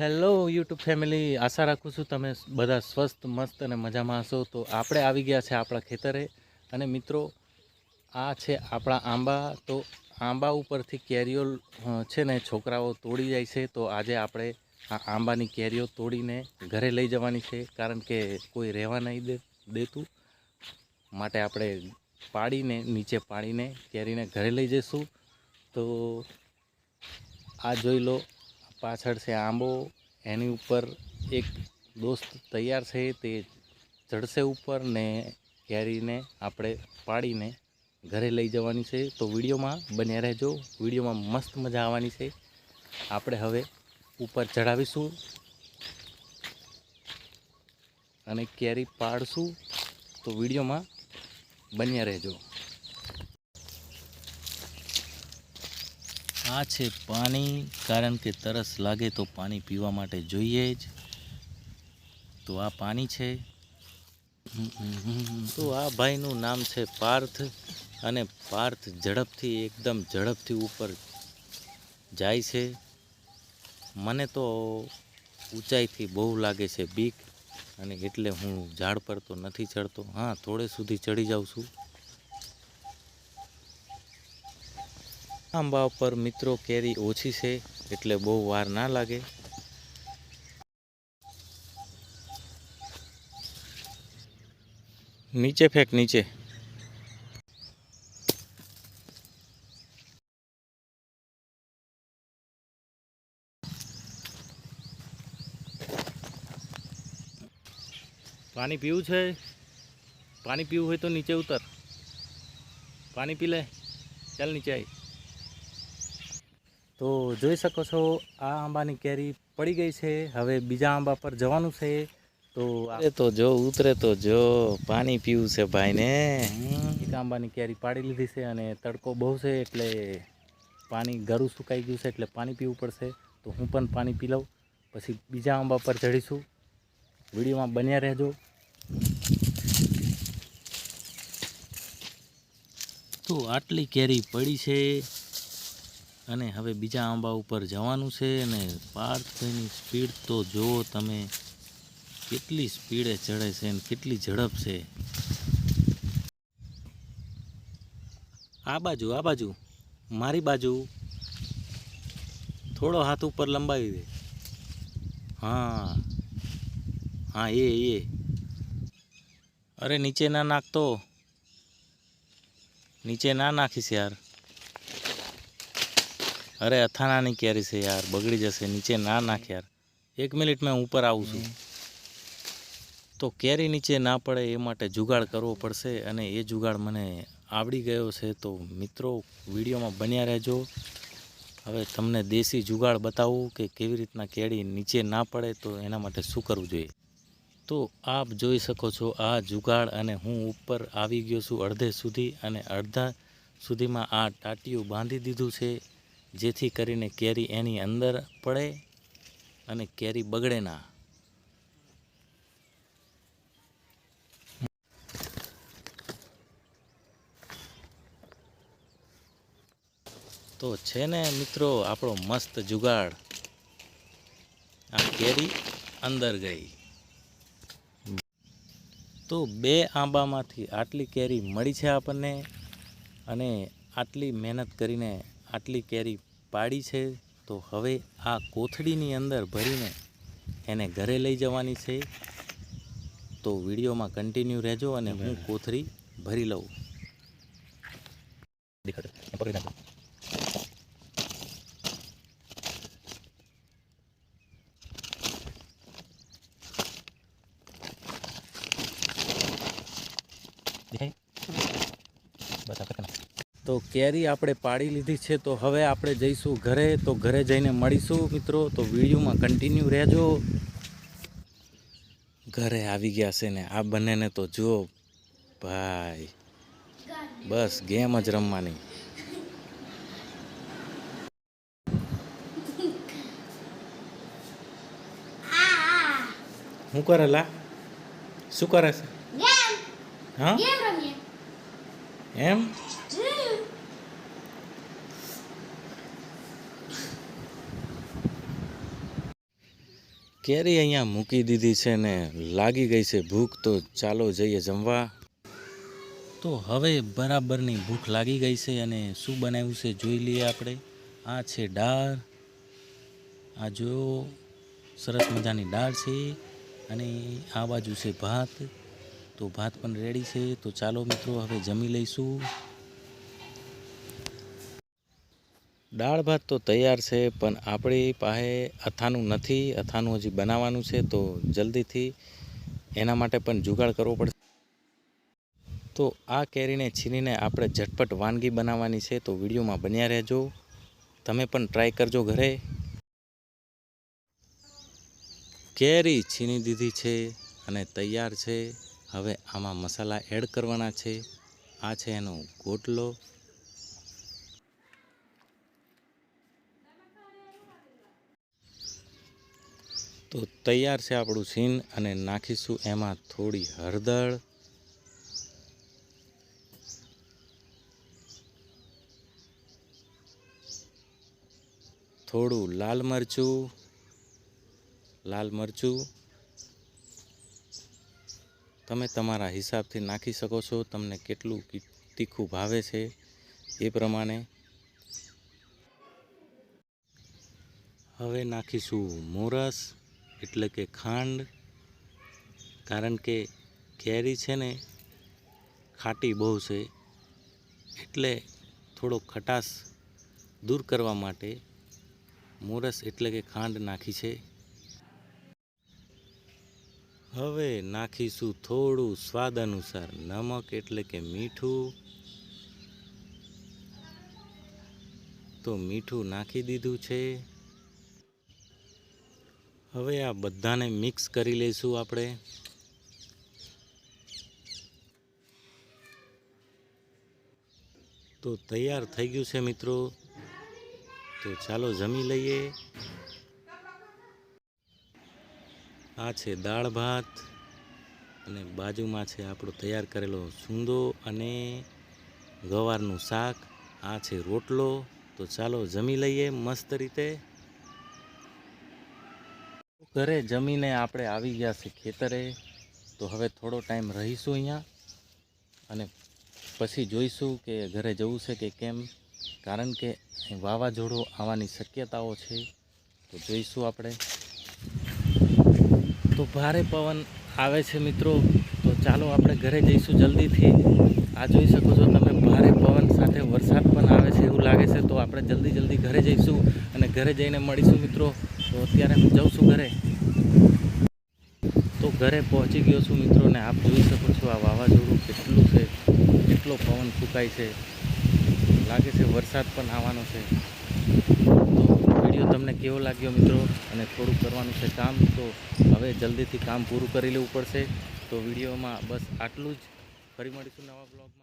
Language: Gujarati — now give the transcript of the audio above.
હેલો યુટ્યુબ ફેમિલી, આશા રાખું છું તમે બધા સ્વસ્થ મસ્ત અને મજામાં હશો. તો આપણે આવી ગયા છે આપણા ખેતરે અને મિત્રો આ છે આપણા આંબા. તો આંબા ઉપરથી કેરીઓ છે ને છોકરાઓ તોડી જાય છે. તો આજે આપણે આ આંબાની કેરીઓ તોડીને ઘરે લઈ જવાની છે, કારણ કે કોઈ રહેવા નહીં દેતું. માટે આપણે પાડીને નીચે પાડીને કેરીને ઘરે લઈ જઈશું. તો આ જોઈ લો, પાછળ છે આંબો, એની ઉપર એક દોસ્ત તૈયાર છે, તે ચડશે ઉપર ને કેરીને આપણે પાડીને ઘરે લઈ જવાની છે. તો વિડીયોમાં બન્યા રહેજો, વિડીયોમાં મસ્ત મજા આવવાની છે. આપણે હવે ઉપર ચડાવીશું અને કેરી પાડશું. તો વિડીયોમાં બન્યા રહેજો. આ છે પાણી, કારણ કે તરસ લાગે તો પાણી પીવા માટે જોઈએ જ. તો આ પાણી છે. તો આ ભાઈનું નામ છે પાર્થ, અને પાર્થ ઝડપથી એકદમ ઝડપથી ઉપર જાય છે. મને તો ઊંચાઈથી બહુ લાગે છે બીક, અને એટલે હું ઝાડ પર તો નથી ચડતો. હા, થોડે સુધી ચડી જાઉં છું. આંબા પર મિત્રો કેરી ઓછી છે, એટલે બહુ વાર ના લાગે. નીચે ફેંક, નીચે. પાણી પીવું છે? પાણી પીવું હોય તો નીચે ઉતર, પાણી પી લે. ચાલ નીચે આવી. તો જોઈ શકો છો, આ આંબાની કેરી પડી ગઈ છે. હવે બીજા આંબા પર જવાનું છે. તો જો ઉતરે તો જો, પાણી પીવું છે ભાઈને. એક આંબાની કેરી પાડી લીધી છે, અને તડકો બહુ છે એટલે પાણી ગળું સુકાઈ ગયું છે, એટલે પાણી પીવું પડશે. તો હું પણ પાણી પી લઉં, પછી બીજા આંબા પર ચડીશું. વિડીયોમાં બન્યા રહેજો. તો આટલી કેરી પડી છે, અને હવે બીજા આંબા ઉપર જવાનું છે. અને પાર્થભાઈની સ્પીડ તો જુઓ તમે, કેટલી સ્પીડે ચડે છે અને કેટલી ઝડપ છે. આ બાજુ મારી બાજુ થોડો હાથ ઉપર લંબાવી દે. હા હા, એ અરે નીચે ના નાખતો, નીચે ના નાખીશ યાર. અરે અથાણાની કેરી છે યાર, બગડી જશે. નીચે ના નાખ યાર. 1 મિનિટ મેં ઉપર આવું છું. તો કેરી નીચે ના પડે એ માટે જુગાડ કરવો પડશે, અને એ જુગાડ મને આવડી ગયો છે. તો મિત્રો વિડીયોમાં બન્યા રહેજો. હવે તમને દેશી જુગાડ બતાવું કે કેવી રીતના કેરી નીચે ના પડે, તો એના માટે શું કરવું જોઈએ. તો આપ જોઈ શકો છો આ જુગાડ, અને હું ઉપર આવી ગયો છું અડધે સુધી, અને અડધા સુધીમાં આ ટાટિયું બાંધી દીધું છે, જેથી કરીને કેરી એની અંદર પડે અને કેરી બગડે ના. તો છે ને મિત્રો આપણો મસ્ત જુગાડ. આ કેરી અંદર ગઈ. તો 2 આંબામાંથી આટલી કેરી મળી છે આપણને, અને આટલી મહેનત કરીને આટલી કેરી પાડી છે. તો હવે આ કોથળીની અંદર ભરીને એને ઘરે લઈ જવાની છે. તો વિડીયોમાં કન્ટિન્યુ રહેજો, અને હું કોથળી ભરી લઉં. તો કેરી આપણે પાડી લીધી છે. તો હવે આપણે જઈશું ઘરે. તો ઘરે જઈને મળીશું મિત્રો. તો વિડીયોમાં કન્ટિન્યુ રહેજો. ઘરે આવી ગયા છે ને આ બંનેને તો જુઓ ભાઈ, બસ ગેમ જ રમવાની. શું કરે લા? શું કરે છે? હા, એમ. કેરી અહીંયા મૂકી દીધી છે ને લાગી ગઈ છે ભૂખ, તો ચાલો જઈએ જમવા. તો હવે બરાબરની ભૂખ લાગી ગઈ છે અને શું બનાવ્યું છે જોઈ લઈએ આપણે. આ છે દાળ, આ જો સરસ મજાની દાળ છે, અને આ બાજુ છે ભાત. તો ભાત પણ રેડી છે, તો ચાલો મિત્રો હવે જમી લઈશું. દાળ ભાત તો તૈયાર છે, પણ આપણી પાસે અથાણું નથી. અથાણું હજી બનાવવાનું છે, તો જલ્દીથી એના માટે પણ જુગાડ કરવો પડશે. તો આ કેરીને છીનીને આપણે ઝટપટ વાનગી બનાવવાની છે, તો વિડીયોમાં બન્યા રહેજો. તમે પણ ટ્રાય કરજો ઘરે. કેરી છીની દીધી છે અને તૈયાર છે. હવે આમાં મસાલા એડ કરવાના છે. આ છે એનો ગોટલો. તો તૈયાર છે આપણું સીન, અને નાખીશું એમાં થોડી હળદર, થોડું લાલ મરચું. તમે તમારા હિસાબથી નાખી શકો છો, તમને કેટલું તીખું ભાવે છે એ પ્રમાણે. હવે નાખીશું મોરસ એટલે કે ખાંડ, કારણ કે કેરી છે ને ખાટી બહુ છે, એટલે થોડો ખટાશ દૂર કરવા માટે મોરસ એટલે કે ખાંડ નાખી છે. હવે નાખીશું થોડું સ્વાદ અનુસાર નમક એટલે કે મીઠું. તો મીઠું નાખી દીધું છે. હવે આ બધાને મિક્સ કરી લઈશું આપણે. તો તૈયાર થઈ ગયું છે મિત્રો, તો ચાલો જમી લઈએ. આ છે દાળ ભાત, અને બાજુમાં છે આપણો તૈયાર કરેલો સૂંદો અને ગવારનું શાક. આ છે રોટલો. તો ચાલો જમી લઈએ મસ્ત રીતે. ઘરે જમીને આપણે આવી ગયા છે ખેતરે. તો હવે થોડો ટાઈમ રહીશું અહીંયા, અને પછી જોઈશું કે ઘરે જવું છે કે કેમ, કારણ કે વાવાઝોડું આવવાની શક્યતાઓ છે. તો જોઈશું આપણે. તો ભારે પવન આવે છે મિત્રો, તો ચાલો આપણે ઘરે જઈશું જલ્દીથી. આ જોઈ શકો છો તમે, ભારે પવન સાથે વરસાદ પણ આવે છે એવું લાગે છે. તો આપણે જલ્દી ઘરે જઈશું અને ઘરે જઈને મળીશું મિત્રો. તો અત્યારે હું જાઉં છું ઘરે. તો ઘરે પહોંચી ગયો છું મિત્રો, ને આપ જોઈ શકો છો આ વાવાઝોડું કેટલું છે, કેટલો પવન ફૂંકાય છે. લાગે છે વરસાદ પણ આવવાનો છે. તો વિડીયો તમને કેવો લાગ્યો મિત્રો, અને થોડું કરવાનું છે કામ, તો હવે જલ્દીથી કામ પૂરું કરી લેવું પડશે. તો વિડીયોમાં બસ આટલું જ. ફરી મળીશું નવા બ્લોગમાં.